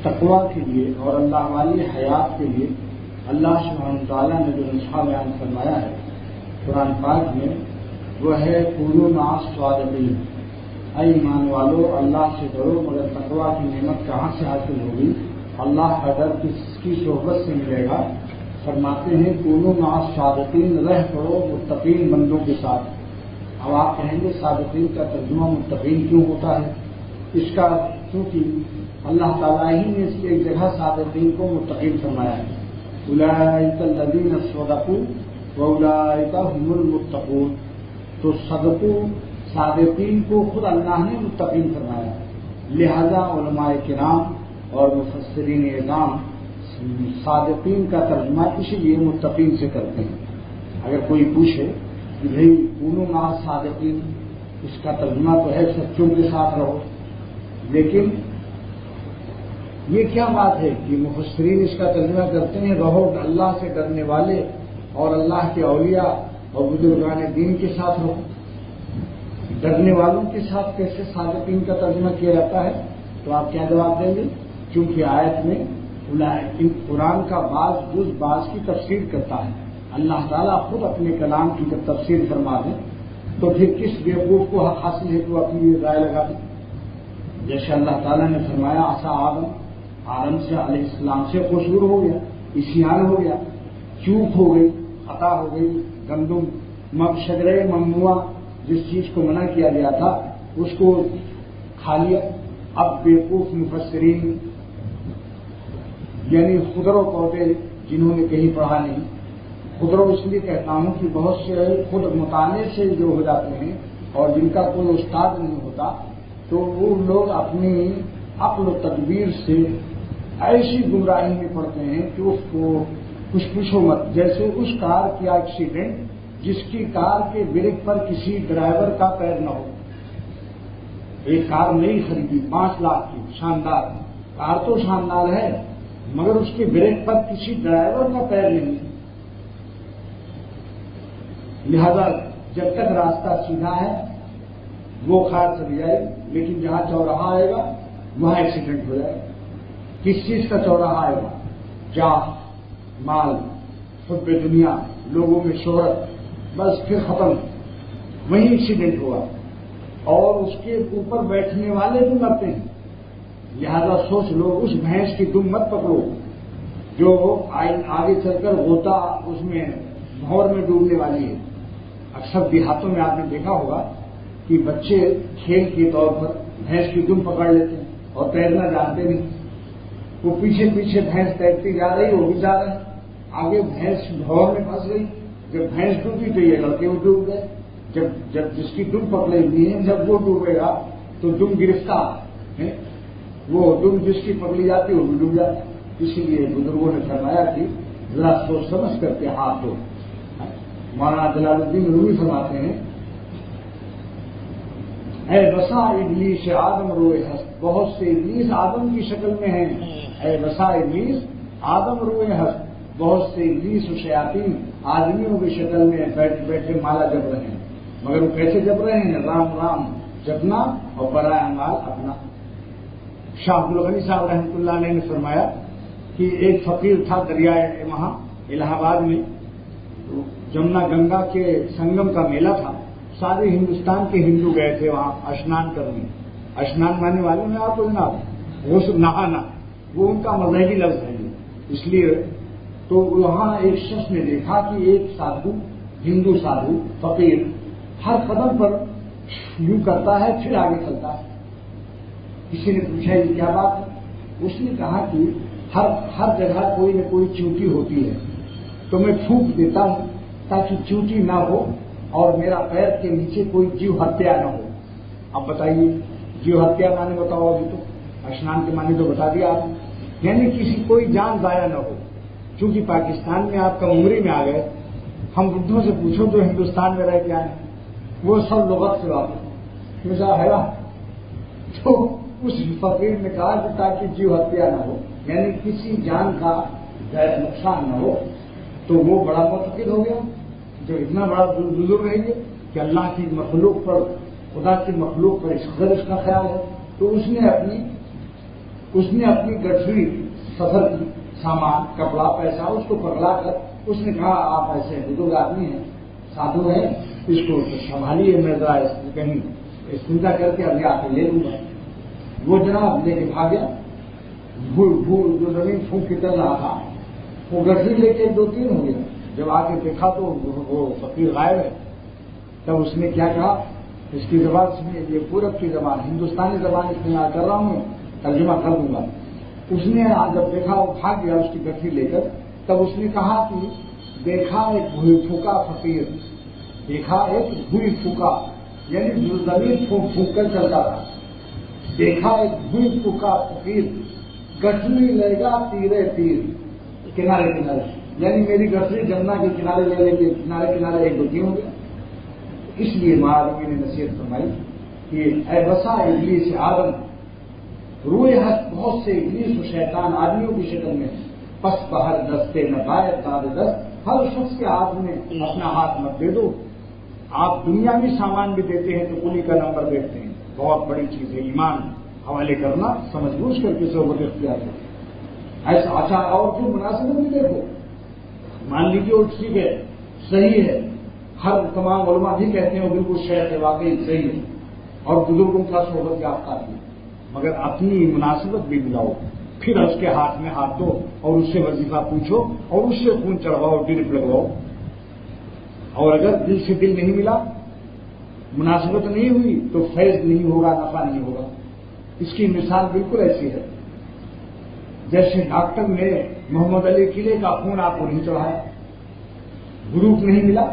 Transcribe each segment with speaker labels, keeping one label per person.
Speaker 1: تقویٰ کے لیے اور اللہ والی حیات کے لیے اللہ سبحانہ تعالیٰ نے جو نسخہ بیان فرمایا ہے قرآن پاک میں، وہ ہے کونوا مع الصادقین۔ اے ایمان والو، اللہ سے ڈرو، مگر تقویٰ کی نعمت کہاں سے حاصل ہوگی؟ اللہ کا ڈر کس کی صحبت سے ملے گا؟ فرماتے ہیں کونوا مع الصادقین، رہ کرو متقین بندوں کے ساتھ۔ اب آپ کہیں گے صادقین کا ترجمہ متقین کیوں ہوتا ہے؟ اس کا کیونکہ اللہ تعالیٰ ہی نے اس کی ایک جگہ صادقین کو متقین فرمایا ہے، اولئک الذین صدقوا واولئک هم المتقون۔ تو صادقین کو خود اللہ نے متقین فرمایا ہے، لہذا علماء کرام اور مفسرین اعظام صادقین کا ترجمہ اسی لیے متقین سے کرتے ہیں۔ اگر کوئی پوچھے کہ بھئی کونوا مع الصادقین، اس کا ترجمہ تو ہے سچوں کے ساتھ رہو، لیکن یہ کیا بات ہے کہ مفسرین اس کا ترجمہ کرتے ہیں رہو اللہ سے ڈرنے والے اور اللہ کے اولیاء اور بزرگان دین کے ساتھ رہو؟ ڈرنے والوں کے ساتھ کیسے صادقین کا ترجمہ کیا جاتا ہے؟ تو آپ کیا جواب دیں گے؟ کیونکہ آیت میں قرآن کا بعض جز بعض کی تفسیر کرتا ہے۔ اللہ تعالیٰ خود اپنے کلام کی جب تفسیر فرما دیں تو پھر کس بیوقوف کو حق حاصل ہے کہ وہ اپنی رائے لگا دیں؟ جیسے اللہ تعالیٰ نے فرمایا عصا آدم سے علیہ السلام سے قصور ہو گیا، عصیان ہو گیا، چوک ہو گئی، خطا ہو گئی، گندم شجرہ ممنوع جس چیز کو منع کیا گیا تھا اس کو کھا لیا۔ اب بیوقوف مفسرین یعنی خضر و پودے جنہوں نے کہیں پڑھا نہیں، خضر اس لیے کہتا ہوں کہ بہت سے خود مطالعے سے جو ہو جاتے ہیں اور جن کا کوئی استاد نہیں ہوتا، تو وہ لوگ اپنی عقل و تدبیر سے ایسی گمراہی میں پڑتے ہیں کہ اس کو کچھ پوچھو مت۔ جیسے اس کار کیا ایکسیڈنٹ جس کی کار کے بریک پر کسی ڈرائیور کا پیر نہ ہو۔ ایک کار نئی خریدی 5 لاکھ کی، شاندار کار تو شاندار ہے، مگر اس کے بریک پر کسی ڈرائیور کا پیر نہیں۔ لہذا جب تک راستہ سیدھا ہے وہ خیر چلی جائے، لیکن جہاں چوراہا آئے گا وہاں ایکسیڈنٹ ہو جائے گا۔ کس چیز کا چوراہا آئے گا؟ جاہ، مال، حب دنیا، لوگوں میں شہرت، بس پھر ختم، وہیں ایکسیڈنٹ ہوا اور اس کے اوپر بیٹھنے والے بھی مرتے ہیں۔ لہذا سوچ لو، اس بھینس کی دم مت پکڑو جو آگے چل کر غوطہ اس میں بھور میں ڈوبنے والی ہے۔ اکثر دیہاتوں میں آپ نے دیکھا ہوگا کہ بچے کھیل کے طور پر بھینس کی دم پکڑ لیتے ہیں اور تیرنا جانتے نہیں، وہ پیچھے پیچھے بھینس تیرتی جا رہی، وہ بھی جا رہے ہیں، آگے بھینس بھور میں پھنس گئی، جب بھینس ڈوبی تو یہ لڑکے وہ ڈوب گئے۔ جب جس کی دم پکڑی ہوئی ہے جب وہ ڈوبے گا تو دم گرفتار ہے، وہ دم جس کی پکڑی جاتی وہ بھی ڈوب جاتی۔ اسی لیے بزرگوں نے فرمایا کہ ذرا سوچ سمجھ کر کے ہاتھ دو۔ مولانا جلال الدین رومی فرماتے ہیں اے بسا ابلیس آدم روئے ہست، بہت سے ابلیس آدم کی شکل میں ہیں۔ اے بسا ابلیس آدم روئے ہست، بہت سے ابلیس و شیاطین آدمیوں کی شکل میں بیٹھے بیٹھے مالا جپ رہے ہیں، مگر وہ کیسے جپ رہے ہیں؟ رام رام جپنا اور برائے مال اپنا۔ شاہ عبدالغنی صاحب رحمۃ اللہ علیہ نے فرمایا کہ ایک فقیر تھا دریائے وہاں الہ آباد میں، جمنا گنگا کے سنگم کا میلہ تھا، سارے ہندوستان کے ہندو گئے تھے وہاں اشنان کرنے۔ اشنان ماننے والوں نے آپ کو جناب غسل نہانا، وہ ان کا مذہبی لفظ ہے، اس لیے تو وہاں ایک شخص نے دیکھا کہ ایک سادھو، ہندو سادھو فقیر ہر قدم پر یوں کرتا ہے پھر آگے چلتا ہے۔ کسی نے پوچھا یہ کیا بات ہے؟ اس نے کہا کہ ہر جگہ کوئی نہ کوئی چوٹی ہوتی ہے، تو میں پھونک دیتا ہوں تاکہ چوٹی نہ ہو اور میرا پیر کے نیچے کوئی جیو ہتیا نہ ہو۔ اب بتائیے جیو ہتیا معنی بتاؤ، ابھی تو اشنان کے معنی تو بتا دیا آپ، یعنی کسی کوئی جان ضائع نہ ہو۔ چونکہ پاکستان میں آپ کم عمری میں آ گئے، ہم بدھوں سے پوچھو تو ہندوستان میں رہ کے آئے، وہ سب لغت سے واقف ہے نا۔ تو اس فقیر نے کہا کہ تاکہ جیو ہتیا نہ ہو، یعنی کسی جان کا نقصان نہ ہو، تو وہ بڑا متقد ہو گیا جو اتنا بڑا بزرگ ہے یہ کہ اللہ کی مخلوق پر، خدا کی مخلوق پر اس قدر اس کا خیال ہے، تو اس نے اپنی اس نے اپنی گٹھری سفر کی سامان کپڑا پیسہ اس کو پکڑا کر اس نے کہا آپ ایسے بزرگ آدمی ہیں سادھو ہیں اس کو سنبھالیے میں ذرا کہیں استنجا کر کے ابھی آ کے لے لوں گا. وہ جناب لے کے بھاگ گیا. جو زمین پھونک کے چل رہا تھا وہ گٹھری لے کے 2-3 ہو گیا. جب آ کے دیکھا تو وہ فقیر غائب ہے. تب اس نے کیا کہا اس کی زبان سے یہ پورب کی زبان ہندوستانی زبان استعمال کر رہا ہوں ترجمہ کر دوں گا. اس نے جب دیکھا وہ بھاگ گیا اس کی گٹھری لے کر تب اس نے کہا کہ دیکھا ایک بھوئی پھونکا فقیر دیکھا ایک بھوئی پھونکا یعنی جو زمین پھونک کر چلتا تھا دیکھا ایک بھوئی پھونکا فقیر گٹھری لے گا تیرے تیر کنارے کنارے یعنی میری گٹھری جمنا کے کنارے لے لے کے کنارے کنارے ایک دو ہو گیا. اس لیے مہاروی نے نصیحت فرمائی کہ اے بسا ابلیس آدم روئے ہست بہت سے ابلیس و شیطان آدمیوں کی شکل میں پس بہر دستے نبایت داد دست ہر شخص کے ہاتھ میں اپنا ہاتھ مت دے دو. آپ دنیاوی سامان بھی دیتے ہیں تو کلی کا نمبر دیکھتے ہیں. بہت بڑی چیز ہے ایمان حوالے کرنا سمجھ بوجھ کر کے صحبت اختیار کرو. ایسا اچھا اور پھر مناسبت بھی دیکھو. مان لیجیے وہ ٹھیک ہے صحیح ہے ہر تمام علماء بھی کہتے ہیں وہ بالکل شیخ ہے واقعی صحیح ہے اور بزرگوں کا صحبت یافتہ بھی مگر اپنی مناسبت بھی ملاؤ. پھر اس کے ہاتھ میں ہاتھ دو اور اس سے وظیفہ پوچھو اور اس سے خون چڑھواؤ ڈرپ لگواؤ. اور اگر دل سے دل نہیں ملا مناسبت نہیں ہوئی تو فیض نہیں ہوگا نفع نہیں ہوگا. اس کی مثال بالکل ایسی ہے جیسے ڈاکٹر نے محمد علی قلعے کا خون آپ کو نہیں چڑھایا گروپ نہیں ملا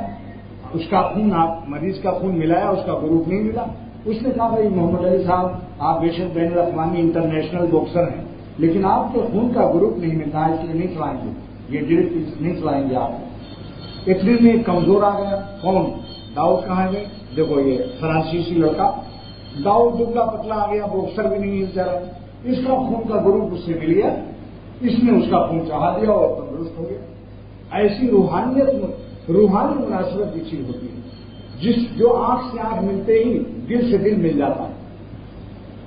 Speaker 1: اس کا خون آپ مریض کا خون ملایا اس کا گروپ نہیں ملا. اس نے کہا بھائی محمد علی صاحب آپ بے شک بین الاقوامی انٹرنیشنل باکسر ہیں لیکن آپ کے خون کا گروپ نہیں ملتا ہے اس لیے نہیں چلائیں گے یہ ڈرپ نہیں چلائیں گے آپ. اتنے میں کمزور آ گیا کون داؤد کہاں گئے دیکھو یہ فرانسیسی لڑکا داؤد دبلا پتلا آ گیا باکسر بھی نہیں ہے رہا اس کا خون کا گروپ اس سے مل گیا اس نے اس کا خون چڑھا دیا اور تندرست ہو گیا. ایسی روحانی مناسبت کی چیز ہوتی ہے جو آنکھ سے آنکھ ملتے ہی دل سے دل مل جاتا ہے.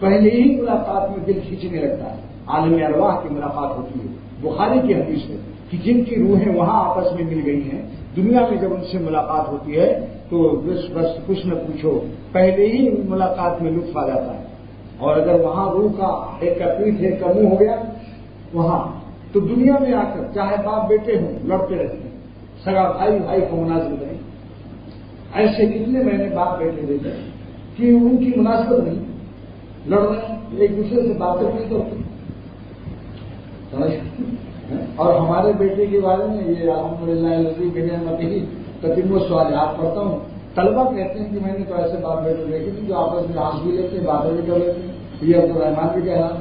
Speaker 1: پہلے ہی ملاقات میں دل کھینچنے لگتا ہے. عالم ارواح کی ملاقات ہوتی ہے. بخاری کی حدیث ہے کہ جن کی روحیں وہاں آپس میں مل گئی ہیں دنیا میں جب ان سے ملاقات ہوتی ہے تو بس کچھ نہ پوچھو پہلے ہی ملاقات میں لطف آ جاتا ہے. اور اگر وہاں روح کا ایک کا پیٹ ایک کا منہ ہو گیا وہاں تو دنیا میں آ کر چاہے باپ بیٹے ہوں لڑتے رہتے ہیں. سگا بھائی بھائی کو مناسب نہیں. ایسے کتنے میں نے باپ بیٹے دیکھے کہ ان کی مناسبت نہیں لڑ رہے ہیں ایک دوسرے سے باتیں نہیں کرتے. اور ہمارے بیٹے کے بارے میں یہ الحمدللہ میڈیا میں تقریباً سوالات پڑھتا ہوں طلبا کہتے ہیں کہ میں نے تو ایسے باپ بیٹے دیکھے تھے جو آپس میں ہنس بھی لیتے باتیں بھی کر لیتے ہیں. یہ عبدالرحمان بھی کہہ رہا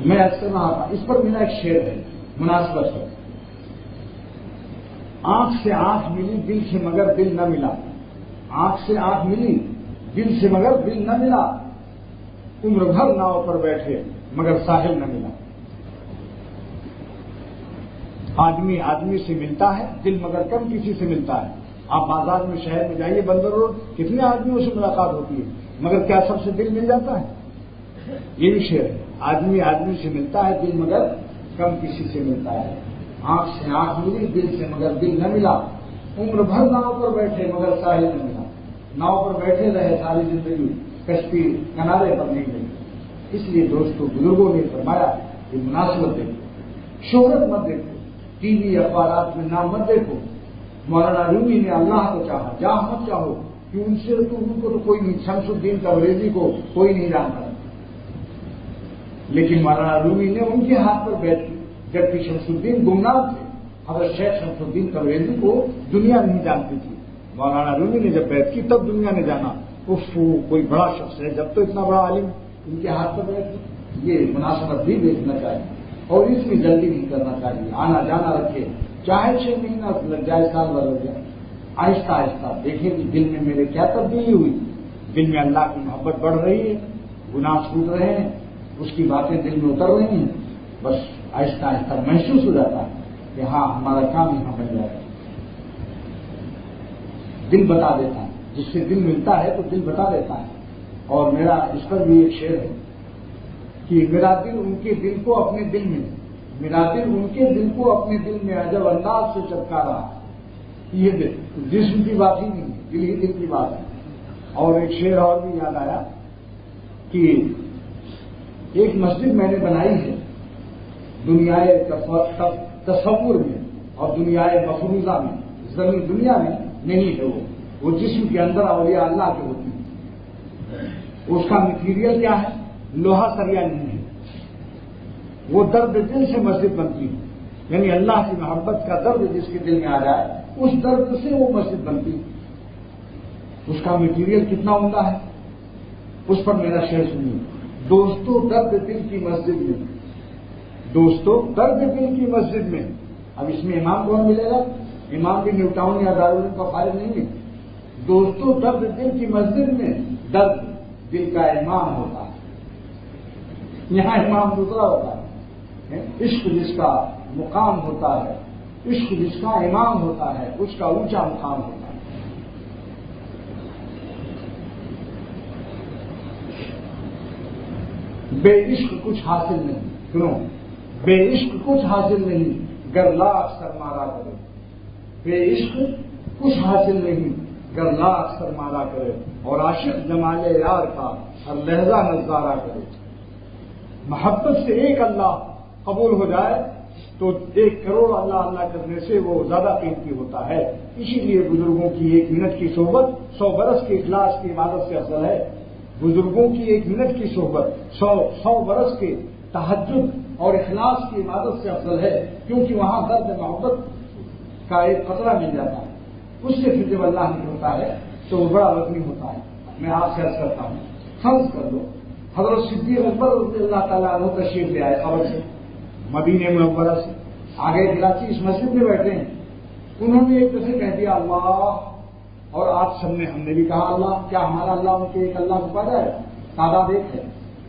Speaker 1: میں اکثر وہاں تھا. اس پر میرا ایک شعر ہے مناسبت ہے. آنکھ سے آنکھ ملی دل سے مگر دل نہ ملا. آنکھ سے آنکھ ملی دل سے مگر دل نہ ملا. عمر بھر ناؤ پر بیٹھے مگر ساحل نہ ملا. آدمی آدمی سے ملتا ہے دل مگر کم کسی سے ملتا ہے. آپ بازار میں شہر میں جائیے بندر روڈ کتنے آدمیوں سے ملاقات ہوتی ہے مگر کیا سب سے دل مل جاتا ہے. یہ بھی شعر ہے. آدمی آدمی سے ملتا ہے دل مگر کم کسی سے ملتا ہے. آنکھ سے آنکھ ملی دل سے مگر دل نہ ملا. عمر بھر ناؤ پر بیٹھے مگر ساحل نہ ملا. ناؤ پر بیٹھے رہے ساری زندگی کشتی کنارے پر نہیں ملی. اس لیے دوستوں بزرگوں نے فرمایا کہ مناسبت دیکھو شہرت مت دیکھو ٹی وی اخبارات میں نام مت دیکھو. مولانا رومی نے اللہ کو چاہا جاہ مت چاہو کہ ان سے تو ان کو تو کوئی نہیں شمس الدین تبریزی کو کوئی نہیں جانتا لیکن مولانا رومی نے ان کے ہاتھ پر بیٹھ کی جبکہ شمس الدین گمنام تھے. حضرت شیخ شمس الدین تبریزی کو دنیا نہیں جانتی تھی. مولانا رومی نے جب بیٹھ کی تب دنیا نے جانا کوئی بڑا شخص ہے جب تو اتنا بڑا عالم ان کے ہاتھ پر بیٹھ. یہ مناسبت بھی دیکھنا چاہیے اور اس میں جلدی نہیں کرنا چاہیے. آنا جانا رکھے چاہے 6 مہینہ لگ جائے سال بھر لگ جائے آہستہ آہستہ دیکھیں کہ دل میں میرے کیا تبدیلی ہوئی. دل میں اللہ کی محبت بڑھ رہی ہے گناہ چھوٹ رہے ہیں اس کی باتیں دل میں اتر رہی ہیں. بس آہستہ آہستہ محسوس ہو جاتا ہے کہ ہاں ہمارا کام یہاں بن جائے گا. دل بتا دیتا ہے جس سے دل ملتا ہے تو دل بتا دیتا ہے اور میرا اس پر بھی ایک شعر ہے کہ میرا دل ان کے دل کو اپنے دل میں، میرا دل ان کے دل کو اپنے دل میں عجب انداز سے چپکا رہا. یہ جسم کی بات ہی نہیں، دل ہی دل کی بات ہے. اور ایک شعر اور بھی یاد آیا کہ ایک مسجد میں نے بنائی ہے دنیا تصور میں اور دنیا مفروضہ میں، زمین دنیا میں نہیں ہے. وہ جسم کے اندر اولیاء اللہ کے ہوتی ہے. اس کا مٹیریل کیا ہے؟ لوہا سریا نہیں ہے. وہ درد دل سے مسجد بنتی ہے، یعنی اللہ کی محبت کا درد جس کے دل میں آ جائے اس درد سے وہ مسجد بنتی ہے. اس کا مٹیریل کتنا عمدہ ہے، اس پر میرا شعر سنیے. دوستو درد دل کی مسجد میں، دوستو درد دل کی مسجد میں. اب اس میں امام کون ملے گا؟ امام بھی نیو ٹاؤن یا دارالعلوم کا فارغ نہیں ہے. دوستو درد دل کی مسجد میں درد دل کا امام ہوتا ہے. یہاں امام دوسرا ہوتا ہے. عشق جس کا مقام ہوتا ہے، عشق جس کا امام ہوتا ہے، اس کا اونچا مقام ہوتا ہے. بے عشق کچھ حاصل نہیں، سنو، بے عشق کچھ حاصل نہیں گر لاکھ سرمارا کرے. بے عشق کچھ حاصل نہیں گر لاکھ سرمارا کرے. اور عاشق جمال یار کا ہر لہجہ نظارہ کرے. محبت سے ایک اللہ قبول ہو جائے تو 1 کروڑ اللہ اللہ کرنے سے وہ زیادہ قیمتی ہوتا ہے. اسی لیے بزرگوں کی 1 منٹ کی صحبت 100 برس کے اخلاص کی عبادت سے افضل ہے. بزرگوں کی 1 منٹ کی صحبت 100 برس کے تہجد اور اخلاص کی عبادت سے افضل ہے، کیونکہ وہاں درد محبت کا ایک قطرہ مل جاتا ہے. اس سے پھر جب اللہ نہیں ہوتا ہے تو وہ بڑا وزنی ہوتا ہے. میں آپ سے عرض کرتا ہوں، فرض کر لو حضرت صدیق اکبر رضی اللہ تعالیٰ عنہ تشریف لے آئے خبر سے، مدینہ منورہ سے آگے کراچی اس مسجد میں بیٹھے ہیں. انہوں نے ایک دفعہ کہہ دیا اللہ، اور آپ سب نے، ہم نے بھی کہا اللہ. کیا ہمارا اللہ ان کے ایک اللہ کو پا جائے؟ تعداد ایک ہے.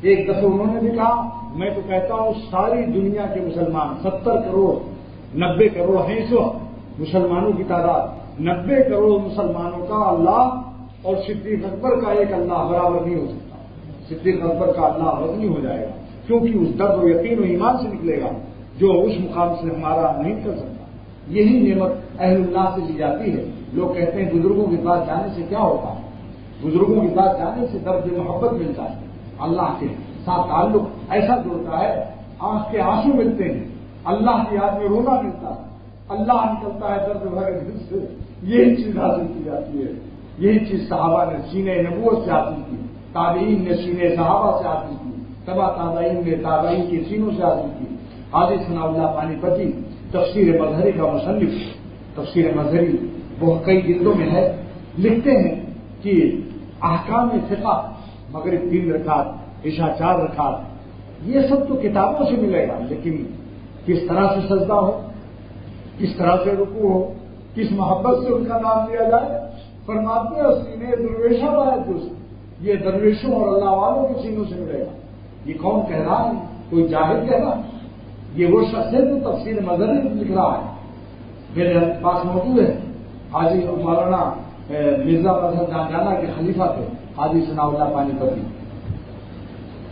Speaker 1: ایک دفعہ انہوں نے بھی کہا میں تو کہتا ہوں ساری دنیا کے مسلمان 70 کروڑ 90 کروڑ ہیں اس وقت مسلمانوں کی تعداد. 90 کروڑ مسلمانوں کا اللہ اور صدیق اکبر کا ایک اللہ برابر نہیں ہو سکتا. صدیق اکبر کا اللہ وزنی ہو جائے گا، کیونکہ اس درد و یقین و ایمان سے نکلے گا جو اس مقام سے ہمارا نہیں کر سکتا. یہی نعمت اہل اللہ سے لی جاتی ہے. لوگ کہتے ہیں بزرگوں کے پاس جانے سے کیا ہوتا ہے؟ بزرگوں کے پاس جانے سے درد محبت ملتا ہے. اللہ کے ساتھ تعلق ایسا جڑتا ہے، آنکھ کے آنسو ملتے ہیں، اللہ کی یاد میں رونا ملتا ہے، اللہ نکلتا ہے درد بھرے دل سے. یہی چیز حاصل کی جاتی ہے. یہی چیز صحابہ نے سینے نبوت سے حاصل کی، تابعین نے سینے صحابہ سے حاصل کی، تبع تابعین نے تابعین کے سینوں سے حاصل کی. حاجی ثناء اللہ پانی پتی تفسیر مظہری کا مصنف، تفسیر مظہری وہ کئی جلدوں میں ہے، لکھتے ہیں کہ احکام فقہ مغرب 3 رکعت، عشاء 4 رکعت، یہ سب تو کتابوں سے ملے گا، لیکن کس طرح سے سجدہ ہو، کس طرح سے رکوع ہو، کس محبت سے ان کا نام لیا جائے. فرماتے ہیں سینے درویشہ بات دوست، یہ درویشوں اور اللہ والوں کے سینوں سے ملے گا. یہ کون کہہ رہا ہے؟ کوئی جاہل کہہ رہا ہے؟ یہ وہ شخص ہے جو تفسیر مظہری لکھ رہا ہے. میرے پاس موجود ہے حاجی مولانا مرزا مظہر جانا کے خلیفہ تھے حاجی ثناء اللہ پانی پتی.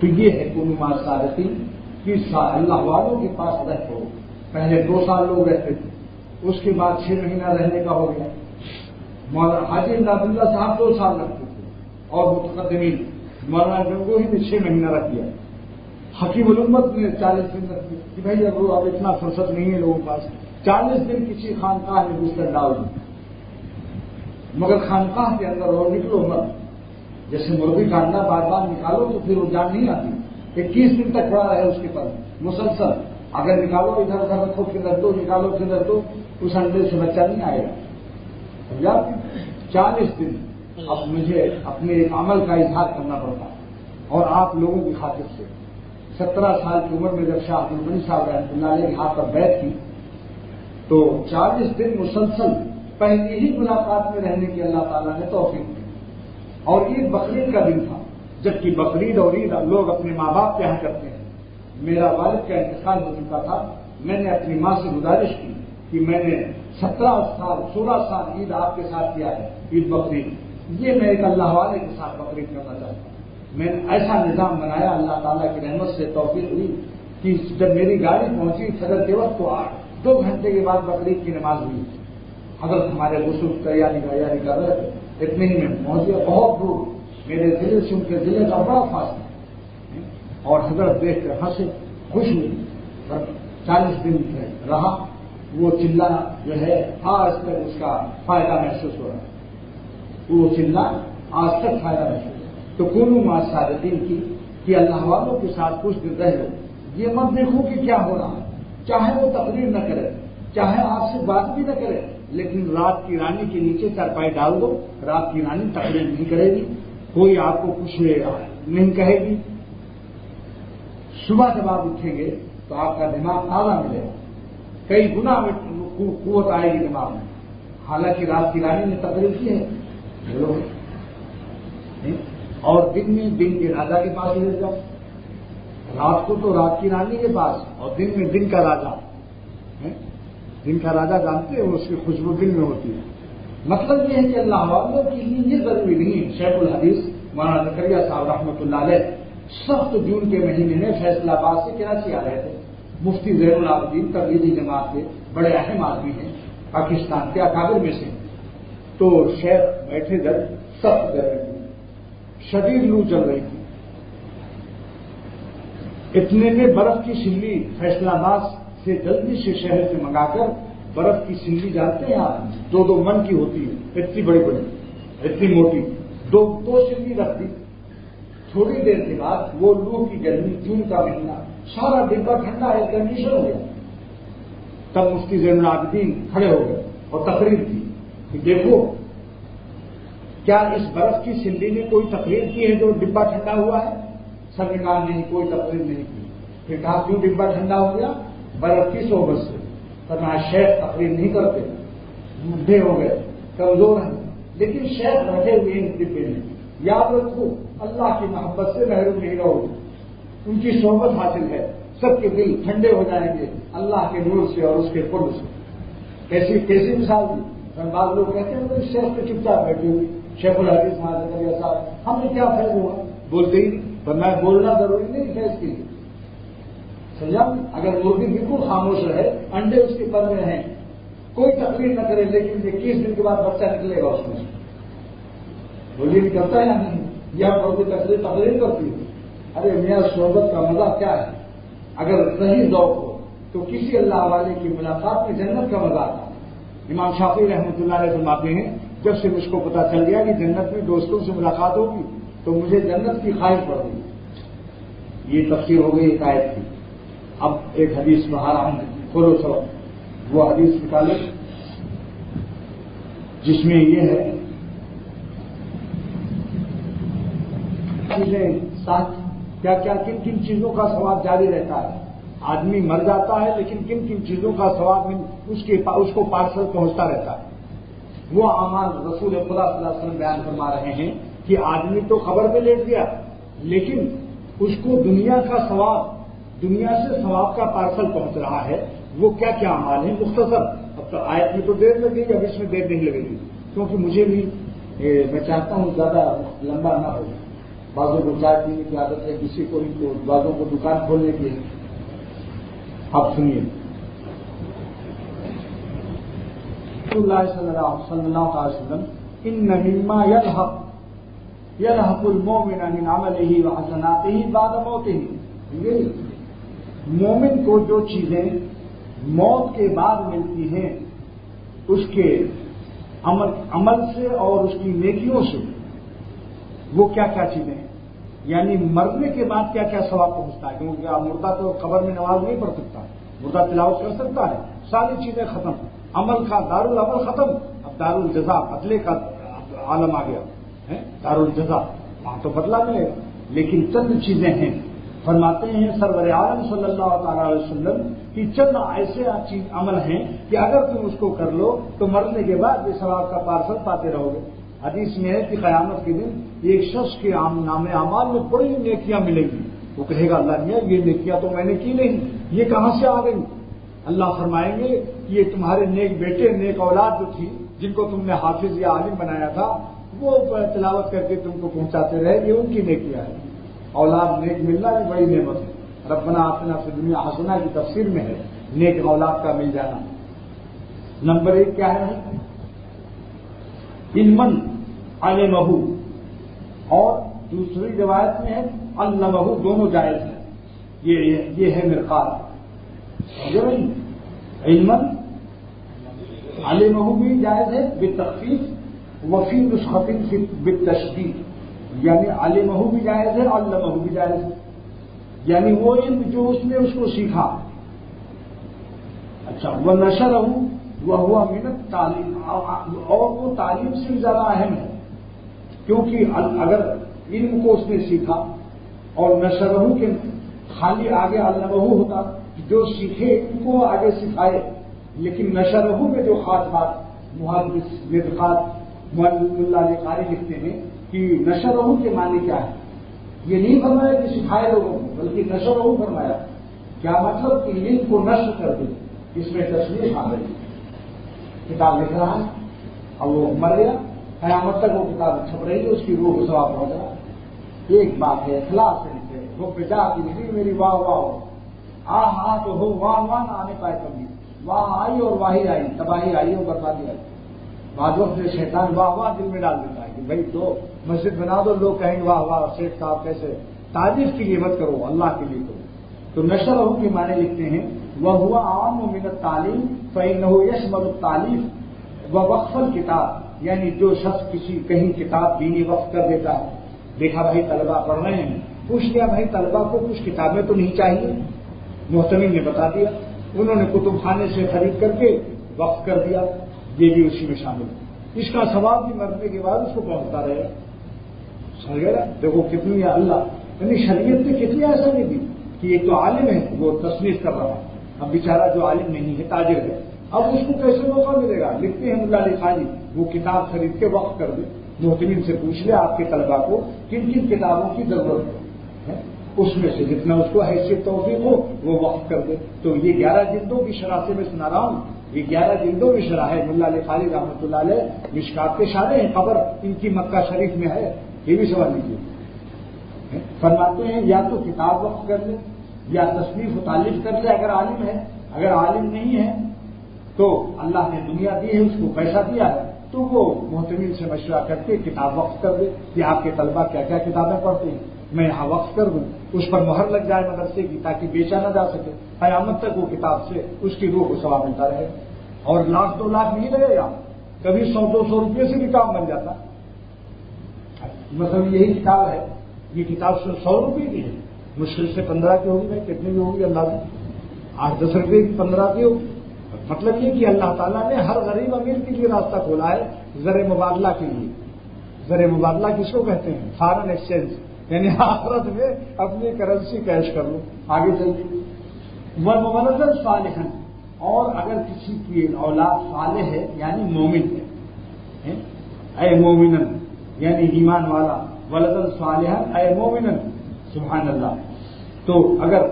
Speaker 1: تو یہ ہے کنما صادقین کہ اللہ والوں کے پاس رہتے ہو. پہلے 2 سال لوگ رہتے تھے، اس کے بعد 6 مہینہ رہنے کا ہو گیا. مولانا حاجی امداد اللہ صاحب 2 سال رکھتے تھے، اور متقدمین مولانا گنگوہی نے 6 مہینہ رکھ دیا. حکیم الامت نے 40 دن رکھ دیا کہ بھائی اب اتنا فرصت نہیں ہے لوگوں کے پاس. 40 دن کسی خانقاہ میں بستر ڈال دیں، مگر خانقاہ کے اندر اور نکلو مت. جیسے مرغی کا انڈا بار بار نکالو تو پھر وہ جان نہیں آتی. 21 دن تک کھڑا رہے اس کے پر مسلسل. اگر نکالو ادھر ادھر رکھو پھر رکھ دو، نکالو پھر رکھ دو، اس انڈے سے بچہ نہیں آئے گا. 40 دن اب مجھے اپنے ایک عمل کا اظہار کرنا پڑتا اور آپ لوگوں کی خاطر سے. 17 سال کی عمر میں جب شاہ عبد الغنی صاحب رحمۃ اللہ علیہ کے ہاتھ پر بیعت کی تو 40 دن مسلسل پہلی ہی ملاقات میں رہنے کی اللہ تعالیٰ نے توفیق دی. اور عید بقرعید کا دن تھا، جبکہ بقرعید اور عید لوگ اپنے ماں باپ کے یہاں کرتے ہیں. میرا والد کا انتقال ہو چکا تھا. میں نے اپنی ماں سے گزارش کی کہ میں نے 17 سال 16 سال عید آپ کے ساتھ کیا ہے، عید بقرعید، یہ میں ایک اللہ والے کے ساتھ بقرعید کرنا چاہتا ہوں. میں نے ایسا نظام بنایا، اللہ تعالیٰ کی رحمت سے توفیق ہوئی کہ جب میری گاڑی پہنچی فجر کے وقت تو 2 گھنٹے کے بعد بقرعید کی نماز ہوئی. حضرت ہمارے غسل تیاری کر رہے تھے، اتنے ہی میں پہنچ گیا. بہت دور میرے ضلع سے ان کے ضلع کا بڑا فاصلہ، اور حضرت دیکھ کر ہنسے، خوش ہوئی. 40 دن رہا وہ چلہ جو ہے آج تک اس کا فائدہ محسوس ہو رہا ہے، وہ چلہ آج تک فائدہ محسوس. تو کونوا مع الصادقین کی کہ اللہ والوں کے ساتھ کچھ دن رہ لو. یہ مت دیکھو کہ کیا ہو رہا ہے، چاہے وہ تقریر نہ کرے، چاہے آپ سے بات بھی نہ کرے، لیکن رات کی رانی کے نیچے چارپائی ڈال دو. رات کی رانی تقریر نہیں کرے گی، کوئی آپ کو کچھ نہیں کہے گی. صبح جب آپ اٹھیں گے تو آپ کا دماغ تازہ ملے گا، کئی گنا قوت آئے گی دماغ میں. حالانکہ رات کی رانی نے تقریر کی ہے. اور دن میں دن کے راجا کے پاس لے جاؤ، رات کو تو رات کی رانی کے پاس، اور دن میں دن کا راجا. دن کا راجا جانتے ہیں، اس کی خوشبو دن میں ہوتی ہے. مطلب یہ ہے کہ اللہ والوں کے لیے یہ ضروری نہیں. شیخ الحدیث مولانا زکریا صاحب رحمۃ اللہ علیہ سخت جون کے مہینے میں فیصل آباد سے کراچی آ رہے تھے. مفتی زین العابدین تبلیغی جماعت کے بڑے اہم آدمی ہیں، پاکستان کے اکابر میں سے. تو شیخ بیٹھے در سخت گرمی تھی، شدید لو چل رہی تھی. اتنے میں برف کی سلی فیصل آباد سے جلدی سے شہر سے منگا کر، برف کی سلی جانتے ہیں آپ، 2 من کی ہوتی ہے، اتنی بڑی اتنی موٹی، 2 سلی رکھ دی. تھوڑی دیر کے بعد وہ لو کی گرمی، جون کا مہینہ، سارا ڈبہ ٹھنڈا ایئر کنڈیشن ہو گیا. تب مفتی زین العابدین کھڑے ہو گئے اور تقریر کی کہ دیکھو کیا اس برف کی سلی نے کوئی تقریر کی ہے جو ڈبہ ٹھنڈا ہوا ہے؟ سب نے کہا نہیں، کوئی تقریر نہیں کی. پھر کہا کیوں ڈبہ ٹھنڈا ہو گیا؟ برف کی صحبت سے. فرمایا شیخ تقریر نہیں کرتے، بوڑھے ہو گئے، کمزور ہیں، لیکن شیخ بیٹھے ہوئے ہیں ڈبے میں. یاد رکھو اللہ کی محبت سے محروم نہیں رہو، ان کی صحبت حاصل ہے، سب کے دل ٹھنڈے ہو جائیں گے اللہ کے نور سے اور اس کے قرب سے. کیسی مثال دی. بعض لوگ کہتے ہیں اس شیخ پہ چپ چاپ بیٹھے ہوئے، شیخ الحدیث زکریا صاحب، ہم نے کیا فیض ہوا؟ بولتے ہی نہیں. پر میں بولنا ضروری نہیں فیض کے لیے، سمجھا؟ اگر مرغی بالکل خاموش رہے، انڈے اس کے پر میں ہیں، کوئی تقریر نہ کرے، لیکن 21 دن کے بعد بچہ نکلے گا اس میں، بولیے نکلتا ہے یا نہیں؟ یا مرغی تقریر کرتی ہے. ارے میاں صحبت کا مزہ کیا ہے؟ اگر صحیح ذوق ہو تو کسی اللہ والے کی ملاقات میں جنت کا مزہ آتا ہے. امام شافعی رحمۃ اللہ علیہ فرماتے ہیں جب سے مجھ کو پتا چل گیا کہ جنت میں دوستوں سے ملاقات ہوگی تو مجھے جنت کی خواہش پڑ گئی. یہ تفسیر ہو گئی ایک آیت کی. اب ایک حدیث بہار ہم کھولو سب وہ حدیث نکالے جس میں یہ ہے ساتھ کیا کیا کن کن چیزوں کا ثواب جاری رہتا ہے. آدمی مر جاتا ہے لیکن کن کن چیزوں کا ثواب اس کو پارسل پہنچتا رہتا ہے. وہ اعمال رسول خدا صلی اللہ علیہ وسلم بیان فرما رہے ہیں کہ آدمی تو قبر میں لیٹ گیا لیکن اس کو دنیا کا ثواب، دنیا سے ثواب کا پارسل پہنچ رہا ہے. وہ کیا کیا اعمال ہیں مختصر. اب تو آیت میں تو دیر لگے گی، اب اس میں دیر نہیں لگے گی کیونکہ مجھے بھی میں چاہتا ہوں زیادہ لمبا نہ ہو. بعضوں کو چائے پینے کی عادت ہے، کسی کو نہیں، تو بعضوں کو دکان کھولنے کی ہے. آپ سنیے اللہ صلی اللہ علیہ وسلم ان مما يلحق المؤمن من عمله وحسناته بعد موته. مومن کو جو چیزیں موت کے بعد ملتی ہیں اس کے عمل سے اور اس کی نیکیوں سے، وہ کیا کیا چیزیں ہیں، یعنی مرنے کے بعد کیا کیا ثواب پہنچتا ہے. کیونکہ آپ مردہ تو قبر میں نماز نہیں پڑھ سکتا، مردہ تلاوت کر سکتا ہے، ساری چیزیں ختم، عمل کا دارالعمل ختم. اب دارالجزا بدلے کا عالم آ گیا ہے، دارالجزا وہاں تو بدلہ ملے گا. لیکن چند چیزیں ہیں، فرماتے ہیں سرور عالم صلی اللہ تعالی علیہ وسلم کہ چند ایسے عمل ہیں کہ اگر تم اس کو کر لو تو مرنے کے بعد یہ ثواب کا پارسل پاتے رہو گے. حدیث میں ہے کہ قیامت کے دن ایک شخص کے نام اعمال میں بڑی نیکیاں ملیں گی. وہ کہے گا اللہ میاں یہ نیکیاں تو میں نے کی نہیں، یہ کہاں سے آ گئی؟ اللہ فرمائیں گے کہ یہ تمہارے نیک بیٹے، نیک اولاد جو تھی جن کو تم نے حافظ یا عالم بنایا تھا، وہ تلاوت کر کے تم کو پہنچاتے رہے، یہ ان کی نیکیاں ہے۔ اولاد نیک ملنا بھی بڑی نعمت ہے۔ ربنا آتنا فی الدنیا حسنہ کی تفسیر میں ہے نیک اولاد کا مل جانا۔ نمبر 1 کیا ہے؟ علمن علمہ، اور دوسری روایت میں ہے علمہ، دونوں جائز ہیں۔ یہ ہے مرقات۔ علمن علمہ بھی جائز ہے بالتخفیف، وفی نسخۃ بالتشدید، یعنی علمہ بھی جائز ہے، علمہ بھی جائز ہے، یعنی وہ علم جو اس نے اس کو سیکھا۔ اچھا، وہ نشرہ وہ ہوا من التعلیم، اور وہ تعلیم سے زیادہ اہم ہے، کیونکہ اگر علم کو اس نے سیکھا اور نشرہ کے خالی آگے علمہ ہوتا، جو سیکھے ان کو آگے سکھائے، لیکن نشرہ میں جو خاص بات محدث مدخات ملا علی قاری لکھتے ہیں کہ نشرہ کے معنی کیا ہے؟ یہ نہیں فرمایا کہ سکھائے لوگوں کو، بلکہ نشرہ فرمایا۔ کیا مطلب کہ علم کو نشر کر دے، اس میں تصریح آ گئی۔ کتاب لکھ رہا ہے اور وہ مر گیا، قیامت تک وہ کتاب چھپ رہی ہے، اس کی روح کو ثواب پہنچ رہا۔ ایک بات ہے اخلاص سے لکھے، وہ بجا کی نہیں میری واہ واہ ہو، آ تو ہو، واہ واہ نہ آنے پائے کبھی، واہ آئی اور واہی آئی، تباہی آئی اور بربادی آئی۔ بعض وقت شیطان واہ واہ دل میں ڈال دیتا ہے کہ بھائی تو مسجد بنا دو، لوگ کہیں گے واہ واہ شیخ صاحب کیسے، تعریف کے لیے مت کرو، اللہ کے لیے کرو۔ تو نشرہ کے معنی لکھتے ہیں وہ ہوا عام من التعلیم فإنه يشمل التعلیف ووقف الکتاب، یعنی جو شخص کہیں کتاب دینی وقف کر دیتا ہے۔ دیکھا بھائی طلبہ پڑھ رہے ہیں، پوچھ لیا بھائی طلبہ کو کچھ کتابیں تو نہیں چاہیے، محتمین نے بتا دیا، انہوں نے کتب خانے سے خرید کر کے وقف کر دیا، یہ بھی اسی میں شامل ہے۔ اس کا ثواب بھی مرنے کے بعد اس کو پہنچتا رہے گا۔ دیکھو کتنی اللہ، یعنی شریعت نے کتنی آسانی دی کہ ایک تو عالم ہے وہ تصنیف کر رہا ہے، اب بیچارہ جو عالم نہیں ہے تاجر ہے، اب اس کو کیسے موقع ملے گا؟ لکھتے ہیں ملا علی خانی وہ کتاب خرید کے وقف کر دے، محتمین سے پوچھ لے آپ کے طلبا کو کن کن کتابوں کی ضرورت ہے، اس میں سے جتنا اس کو حیثیت توفیق ہو وہ وقف کر دے۔ تو یہ 11 جلدوں کی شرح سے میں سنا رہا ہوں، یہ 11 جلدوں کی شرح ہے، ملا علی خانی رحمۃ اللہ علیہ مشکات کے شارح ہیں، قبر ان کی مکہ شریف میں ہے، یہ بھی سوال لیجیے۔ فرماتے ہیں یا تو کتاب وقف کر لے یا تصنیف و تالیف کر لے اگر عالم ہے، اگر عالم نہیں ہے تو اللہ نے دنیا دی ہے، اس کو پیسہ دیا ہے تو وہ محتمین سے مشورہ کر کے کتاب وقف کر دے کہ آپ کے طلبہ کیا کیا کتابیں پڑھتے ہیں، میں یہاں وقف کر دوں، اس پر مہر لگ جائے مدرسے کی تاکہ بیچا نہ جا سکے، قیامت تک وہ کتاب سے اس کی روح کو ثواب ملتا رہے، اور 1,00,000 2 لاکھ نہیں لگے گا، کبھی 100-200 روپئے سے بھی کام بن جاتا۔ مثلا یہی کتاب ہے، یہ کتاب 100 روپئے کی ہے، مشکل سے 15 کی ہوگی، کتنی بھی ہوگی اللہ سے 8-10 روپئے کی 15 کی ہوگی۔ مطلب یہ کہ اللہ تعالیٰ نے ہر غریب امیر کے لیے راستہ کھولا ہے زر مبادلہ کے لیے۔ زر مبادلہ کس کو کہتے ہیں؟ فارن ایکسچینج، یعنی آخرت میں اپنی کرنسی کیش کر لو۔ آگے چلیے، وَمُوَلَدًا صَالِحًا، اور اگر کسی کی اولاد صالح ہے یعنی مومن ہے، اے مومنن یعنی ایمان والا، ولدن صالحا اے مومنن، سبحان اللہ، تو اگر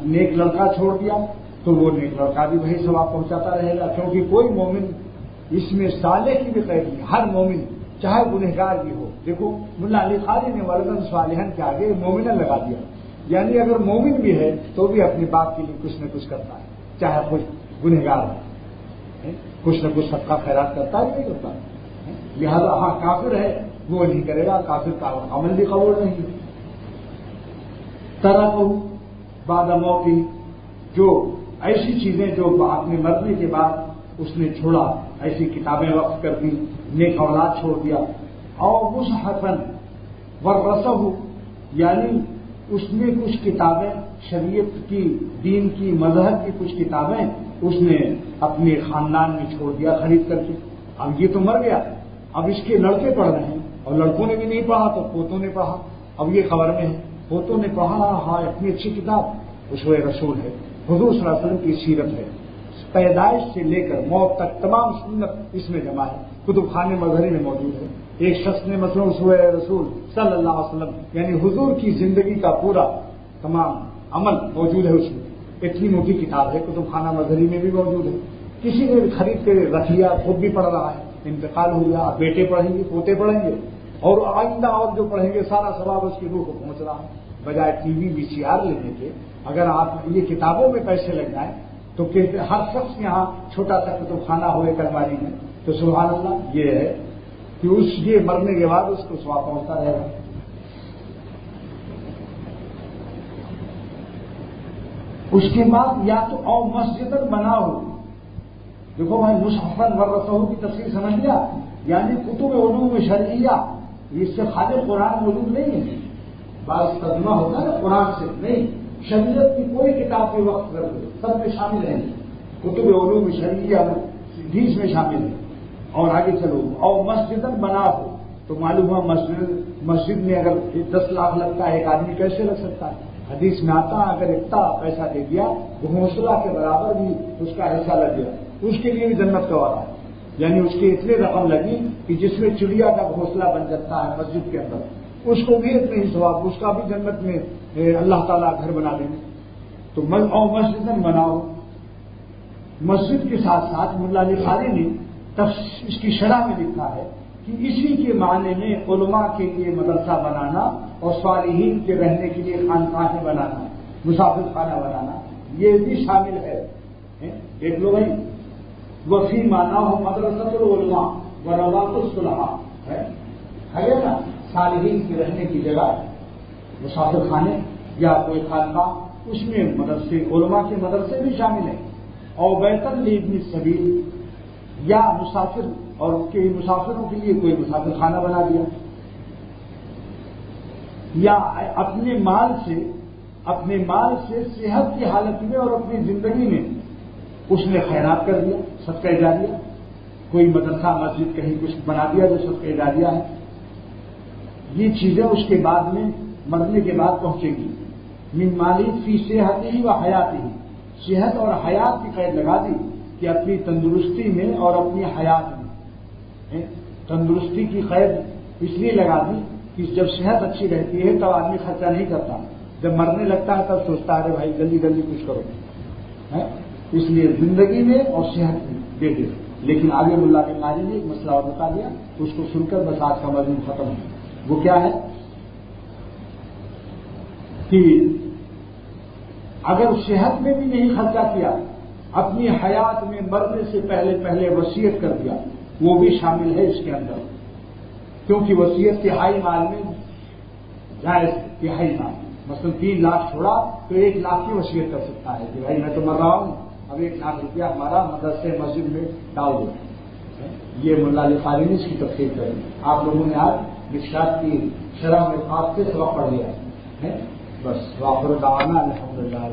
Speaker 1: نیک لڑکا چھوڑ دیا تو وہ نیک لڑکا بھی وہی ثواب پہنچاتا رہے گا، کیونکہ کوئی مومن اس میں صالح کی بھی قید نہیں، ہر مومن چاہے گنہگار بھی ہو۔ دیکھو ملا علی قاری نے ولدن صالحن کے آگے مومنن لگا دیا، یعنی اگر مومن بھی ہے تو بھی اپنے باپ کے لیے کچھ نہ کچھ کرتا ہے، چاہے خود گنہگار ہے، کچھ نہ کچھ صدقہ خیرات کرتا ہے، نہیں کرتا ہے۔ لہذا ہاں کافر ہے وہ نہیں کرے گا، کافر کا عمل بھی قبول نہیں۔ ترکہ بعد موت، جو ایسی چیزیں جو اپنے مرنے کے بعد اس نے چھوڑا، ایسی کتابیں وقف کر دی، نیک اولاد چھوڑ دیا، اور مصحفاً ورثہ، یعنی اس نے کچھ کتابیں شریعت کی، دین کی، مذہب کی کچھ کتابیں اس نے اپنے خاندان میں چھوڑ دیا خرید کر کے۔ اب یہ تو مر گیا، اب اس کے لڑکے پڑھ رہے ہیں، اور لڑکوں نے بھی نہیں پڑھا تو پوتوں نے پڑھا، اب یہ خبر میں ہے، پوتوں نے پڑھا، ہاں اتنی اچھی کتاب اسوہ رسول ہے، حضور صلی اللہ علیہ وسلم کی سیرت ہے، پیدائش سے لے کر موت تک تمام سنت اس میں جمع ہے، کتب خانے مظہری میں موجود ہے۔ ایک شخص نے مثلا اسوہ رسول صلی اللہ علیہ وسلم یعنی حضور کی زندگی کا پورا تمام عمل موجود ہے اس میں، اتنی موٹی کتاب ہے، کتب خانہ مظہری میں بھی موجود ہے، کسی نے بھی خرید کے رکھ لیا، خود بھی پڑھ رہا ہے، انتقال ہو گیا، اب بیٹے پڑھیں گے، پوتے پڑھیں گے، اور آئندہ اور جو پڑھیں گے سارا ثواب اس کی روح کو پہنچ رہا ہے. بجائے ٹی وی VCR لینے کے اگر آپ یہ کتابوں میں پیسے لگ جائیں تو ہر شخص یہاں چھوٹا سا کتب خانہ ہو ایک الماری میں، تو سبحان اللہ یہ ہے کہ یہ مرنے کے بعد اس کو ثواب پہنچتا رہے گا. اس کے بعد یا تو او مسجد بناؤ، دیکھو بھائی مصحفاً ورثہ کی تفسیر سمجھ لیا، یعنی کتب علوم شرعیہ، اس سے خالی قرآن علوم نہیں ہے، بعض ترجمہ ہوتا ہے قرآن سے نہیں، شریعت کی کوئی کتاب کے وقت کر دو سب میں شامل ہیں، کتب علوم شرعیہ بھی اس میں شامل ہے. اور آگے چلو اور مسجد بناؤ، تو معلوم ہوا مسجد میں اگر 10 لاکھ لگتا ہے ایک آدمی کیسے لگ سکتا ہے؟ حدیث میں آتا ہے اگر اتنا پیسہ دے دیا تو گھونسلہ کے برابر بھی اس کا حصہ لگ گیا، اس کے لیے بھی جنت کا وعدہ ہے. یعنی اس کی اتنی رقم لگی کہ جس میں چڑیا کا گھونسلہ بن جاتا ہے مسجد کے اندر، اس کو بھی اتنے ہی ثواب، اس کا بھی جنت میں اللہ تعالیٰ گھر بنا دیں گے. تو مسجد بناؤ، مسجد کے ساتھ ساتھ ملا علی قاری نے اس کی شرح میں لکھا ہے کہ اسی کے معنی میں علماء کے لیے مدرسہ بنانا اور صالحین کے رہنے کے لیے خانقاہیں بنانا، مسافر خانہ بنانا، یہ بھی شامل ہے. دیکھ لو بھائی، وفی مانا ہو مدرسۃ العلماء وروضۃ الصلحاء ہے نا، صالحین کے رہنے کی جگہ مسافر خانے یا کوئی خانقاہ، اس میں مدرسے علماء کے مدرسے بھی شامل ہیں. اور بیتن لابن السبیل، یا مسافر اور مسافروں کے لیے کوئی مسافر خانہ بنا دیا، یا اپنے مال سے صحت کی حالت میں اور اپنی زندگی میں اس نے خیرات کر دیا، صدقہ جاریہ، کوئی مدرسہ مسجد کہیں کچھ بنا دیا جو صدقہ جاریہ ہے. یہ چیزیں اس کے بعد میں مرنے کے بعد پہنچے گی. من مالی فی صحت ہی و حیات ہی، صحت اور حیات کی قید لگا دی کہ اپنی تندرستی میں اور اپنی حیات میں. تندرستی کی قید اس لیے لگا دی کہ جب صحت اچھی رہتی ہے تب آدمی خرچہ نہیں کرتا، جب مرنے لگتا ہے تب سوچتا ہے بھائی جلدی جلدی کچھ کرو. اس لیے زندگی میں اور صحت میں دے دے. لیکن آگے ملا علی قاری نے ایک مسئلہ اور بتا دیا، اس کو سن کر بس آج کا مضمون ختم ہے. وہ کیا ہے کہ اگر صحت میں بھی نہیں خرچہ کیا، اپنی حیات میں مرنے سے پہلے وصیت کر دیا، وہ بھی شامل ہے اس کے اندر. کیونکہ وصیت تہائی مال میں جائز، تہائی مال مثلا 3 لاکھ چھوڑا تو 1 لاکھ کی وصیت کر سکتا ہے کہ بھائی میں تو مر رہا ہوں، اب 1 لاکھ روپیہ ہمارا مدرسے مسجد میں ڈال دو. یہ ملا علی قاری نے اس کی تفصیل کری. آپ لوگوں نے آج مشکات کی شرح میں آپ سے سبق پڑھ لیا ہے. بس واخر دعوانا الحمدللہ.